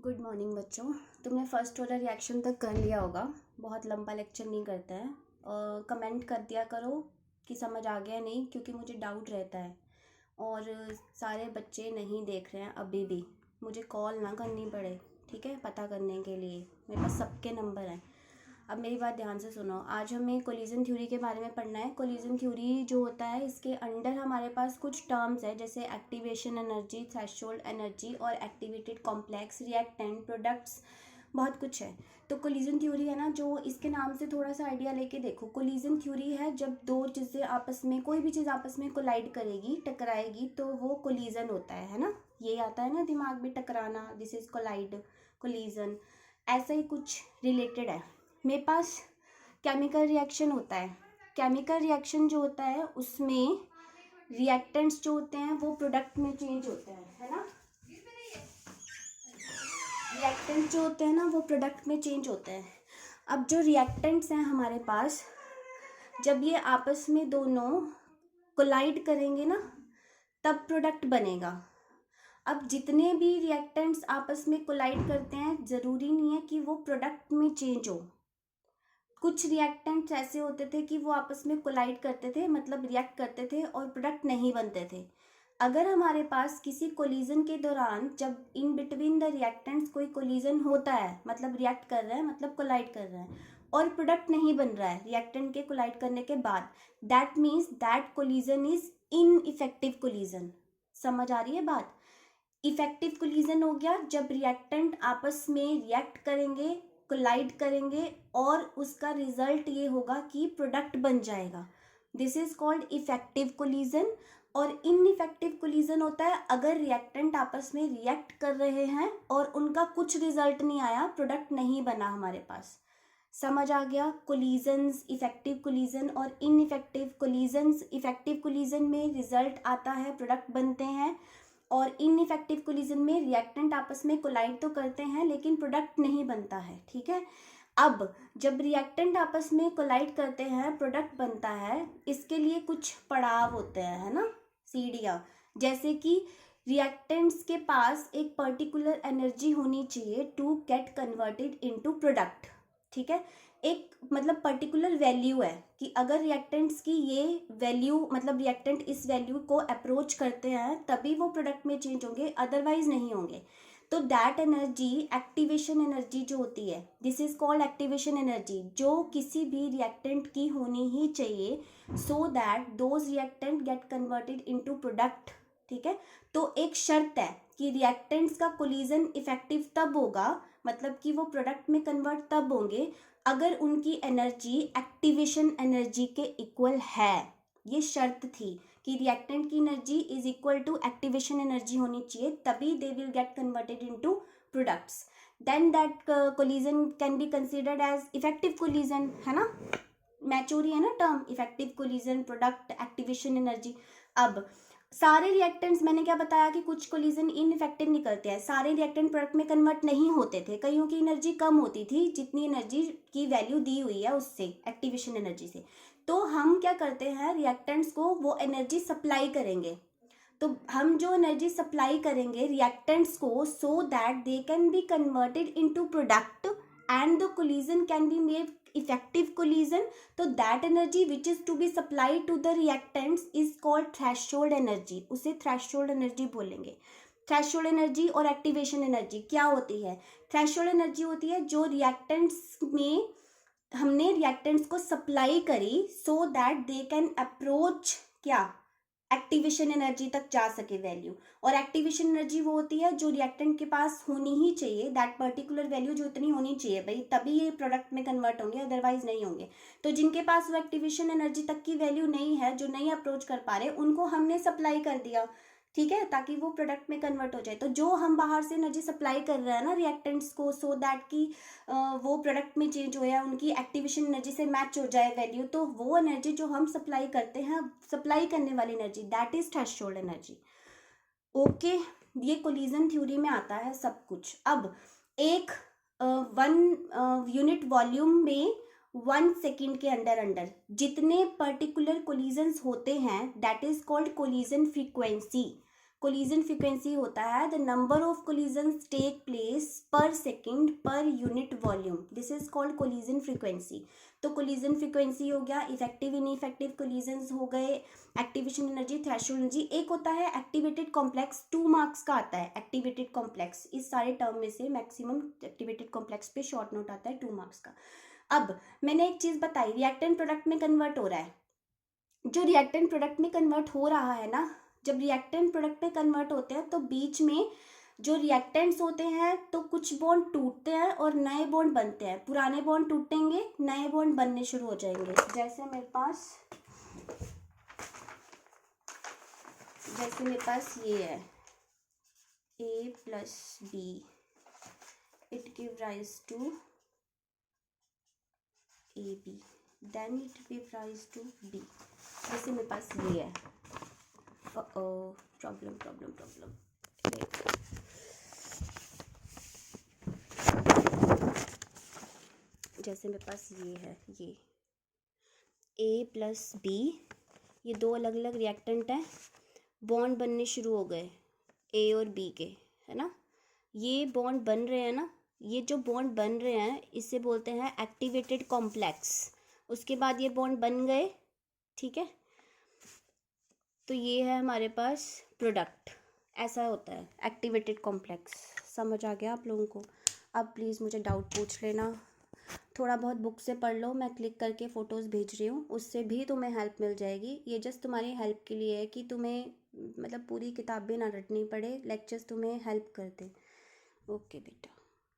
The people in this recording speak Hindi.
गुड मॉर्निंग बच्चों। तुमने फर्स्ट वाला रिएक्शन तक कर लिया होगा। बहुत लंबा लेक्चर नहीं करते हैं। कमेंट कर दिया करो कि समझ आ गया नहीं, क्योंकि मुझे डाउट रहता है और सारे बच्चे नहीं देख रहे हैं अभी भी। मुझे कॉल ना करनी पड़े, ठीक है, पता करने के लिए। मेरे पास सबके नंबर हैं। अब मेरी बात ध्यान से सुनो। आज हमें कोलिजन थ्योरी के बारे में पढ़ना है। कोलिजन थ्योरी जो होता है, इसके अंडर हमारे पास कुछ टर्म्स है, जैसे एक्टिवेशन एनर्जी, थ्रेशोल्ड एनर्जी और एक्टिवेटेड कॉम्प्लेक्स रिएक्टेंट प्रोडक्ट्स, बहुत कुछ है। तो कोलिजन थ्योरी है ना, जो इसके नाम से थोड़ा सा आइडिया लेके देखो। कोलिजन थ्योरी है जब दो चीज़ें आपस में, कोई भी चीज़ आपस में कोलाइड करेगी, टकराएगी, तो वो कोलिजन होता है ना। ये आता है ना दिमाग में, टकराना, दिस इज कोलाइड, कोलिजन। ऐसा ही कुछ रिलेटेड है। मेरे पास केमिकल रिएक्शन होता है। केमिकल रिएक्शन जो होता है उसमें रिएक्टेंट्स जो होते हैं वो प्रोडक्ट में चेंज होते हैं, है ना। रिएक्टेंट्स जो होते हैं ना वो प्रोडक्ट में चेंज होते हैं। अब जो रिएक्टेंट्स हैं हमारे पास, जब ये आपस में दोनों कोलाइड करेंगे ना, तब प्रोडक्ट बनेगा। अब जितने भी रिएक्टेंट्स आपस में कोलाइड करते हैं, ज़रूरी नहीं है कि वो प्रोडक्ट में चेंज हो। कुछ रिएक्टेंट्स ऐसे होते थे कि वो आपस में कोलाइड करते थे, मतलब रिएक्ट करते थे और प्रोडक्ट नहीं बनते थे। अगर हमारे पास किसी कोलिजन के दौरान, जब इन बिटवीन द रिएक्टेंट्स कोई कोलिजन होता है, मतलब रिएक्ट कर रहा है, मतलब कोलाइड कर रहा है, और प्रोडक्ट नहीं बन रहा है रिएक्टेंट के कोलाइड करने के बाद, that means that collision is ineffective collision. समझ आ रही है बात। इफेक्टिव कोलिजन हो गया जब रिएक्टेंट आपस में रिएक्ट करेंगे, कोलाइड करेंगे, और उसका रिजल्ट ये होगा कि प्रोडक्ट बन जाएगा। This is called effective collision. और इनइफेक्टिव कोलिजन होता है अगर रिएक्टेंट आपस में रिएक्ट कर रहे हैं और उनका कुछ रिजल्ट नहीं आया, प्रोडक्ट नहीं बना हमारे पास। समझ आ गया। कोलिजन्स, इफेक्टिव कोलिजन और इनइफेक्टिव कोलिजन्स। इफेक्टिव कोलिजन में रिजल्ट आता है, प्रोडक्ट बनते हैं, और इनइफेक्टिव कोलिजन में रिएक्टेंट आपस में कोलाइड तो करते हैं लेकिन प्रोडक्ट नहीं बनता है, ठीक है। अब जब रिएक्टेंट आपस में कोलाइड करते हैं, प्रोडक्ट बनता है, इसके लिए कुछ पड़ाव होते हैं, है ना, सीढ़ियाँ। जैसे कि रिएक्टेंट्स के पास एक पर्टिकुलर एनर्जी होनी चाहिए to get converted into product, ठीक है। एक मतलब पर्टिकुलर वैल्यू है कि अगर रिएक्टेंट्स की ये वैल्यू, मतलब रिएक्टेंट इस वैल्यू को अप्रोच करते हैं तभी वो प्रोडक्ट में चेंज होंगे, अदरवाइज नहीं होंगे। तो दैट एनर्जी, एक्टिवेशन एनर्जी जो होती है, this is called activation energy, जो किसी भी रिएक्टेंट की होनी ही चाहिए so that those reactant gate converted into product, ठीक है। तो एक शर्त है कि रिएक्टेंट्स का कोलिजन इफेक्टिव तब होगा, मतलब कि वो प्रोडक्ट में कन्वर्ट तब होंगे अगर उनकी एनर्जी एक्टिवेशन एनर्जी के इक्वल है। ये शर्त थी कि रिएक्टेंट की energy is equal to activation energy होनी चाहिए, तभी they will get converted into products. Then that collision can be considered as effective collision, है ना। मैच हो रही है ना term, effective collision, product, activation energy. अब सारे रिएक्टेंट्स, मैंने क्या बताया कि कुछ कोलिजन इनइफेक्टिव निकलते हैं, सारे रिएक्टेंट प्रोडक्ट में कन्वर्ट नहीं होते थे, कईयों की एनर्जी कम होती थी, जितनी एनर्जी की वैल्यू दी हुई है उससे, एक्टिवेशन एनर्जी से। तो हम क्या करते हैं, रिएक्टेंट्स को वो एनर्जी सप्लाई करेंगे। तो हम जो एनर्जी सप्लाई करेंगे रिएक्टेंट्स को, so that they can be converted into product and the collision can be made effective collision. तो that energy which is to be supply to the reactants is called threshold energy. उसे थ्रेशोल्ड एनर्जी बोलेंगे। थ्रेशोल्ड एनर्जी और एक्टिवेशन एनर्जी क्या होती है? थ्रेशोल्ड एनर्जी होती है जो रिएक्टेंट्स में हमने रिएक्टेंट्स को सप्लाई करी सो दैट दे कैन अप्रोच क्या, एक्टिवेशन एनर्जी तक जा सके वैल्यू। और एक्टिवेशन एनर्जी वो होती है जो रिएक्टेंट के पास होनी ही चाहिए, दैट पर्टिकुलर वैल्यू जो इतनी होनी चाहिए भाई, तभी ये प्रोडक्ट में कन्वर्ट होंगे, अदरवाइज नहीं होंगे। तो जिनके पास वो एक्टिवेशन एनर्जी तक की वैल्यू नहीं है, जो नहीं अप्रोच कर पा रहे, उनको हमने सप्लाई कर दिया, ठीक है, ताकि वो प्रोडक्ट में कन्वर्ट हो जाए। तो जो हम बाहर से एनर्जी सप्लाई कर रहे हैं ना रिएक्टेंट्स को, सो दैट कि वो प्रोडक्ट में चेंज हो या उनकी एक्टिवेशन एनर्जी से मैच हो जाए वैल्यू, तो वो एनर्जी जो हम सप्लाई करते हैं, सप्लाई करने वाली energy, that is threshold energy. Okay, ये कोलिजन थ्योरी में आता है सब कुछ। अब एक 1 यूनिट वॉल्यूम में 1 सेकेंड के अंदर जितने पर्टिकुलर कोलिजन्स होते हैं, that is called collision frequency. Collision frequency होता है the number of collisions take place per second per unit volume, this is called collision frequency. तो कोलिजन फ्रीक्वेंसी हो गया, इफेक्टिव इनइफेक्टिव कोलिजन्स हो गए, एक्टिवेशन एनर्जी, थ्रेशोल्ड एनर्जी। एक होता है एक्टिवेटेड कॉम्प्लेक्स, 2 मार्क्स का आता है एक्टिवेटेड कॉम्प्लेक्स। इस सारे टर्म में से मैक्सिमम एक्टिवेटेड कॉम्प्लेक्स पे शॉर्ट नोट आता है 2 मार्क्स का। अब मैंने एक चीज बताई, रिएक्टेंट प्रोडक्ट में कन्वर्ट हो रहा है। जो रिएक्टेंट प्रोडक्ट में कन्वर्ट हो रहा है ना, जब रिएक्टेंट प्रोडक्ट में कन्वर्ट होते हैं तो बीच में जो रिएक्टेंट्स होते हैं तो कुछ बॉन्ड टूटते हैं और नए बॉन्ड बनते हैं। पुराने बॉन्ड टूटेंगे, नए बॉन्ड बनने शुरू हो जाएंगे। जैसे मेरे पास ये है A plus B, it give rise to AB, then it give rise to B। जैसे मेरे पास ये है, प्रॉब्लम। जैसे मेरे पास ये है, ये A plus B, ये 2 अलग अलग रिएक्टेंट हैं, बॉन्ड बनने शुरू हो गए A और B के, है ना। ये बॉन्ड बन रहे हैं ना, ये जो बॉन्ड बन रहे हैं इसे बोलते हैं एक्टिवेटेड कॉम्प्लेक्स। उसके बाद ये बॉन्ड बन गए, ठीक है। तो ये है हमारे पास प्रोडक्ट, ऐसा होता है एक्टिवेटेड कॉम्प्लेक्स। समझ आ गया आप लोगों को? अब प्लीज़ मुझे डाउट पूछ लेना, थोड़ा बहुत बुक से पढ़ लो, मैं क्लिक करके फ़ोटोज़ भेज रही हूँ, उससे भी तुम्हें हेल्प मिल जाएगी। ये जस्ट तुम्हारी हेल्प के लिए है कि तुम्हें मतलब पूरी किताबें ना रटनी पड़े, लेक्चर्स तुम्हें हेल्प कर दे। ओके बेटा।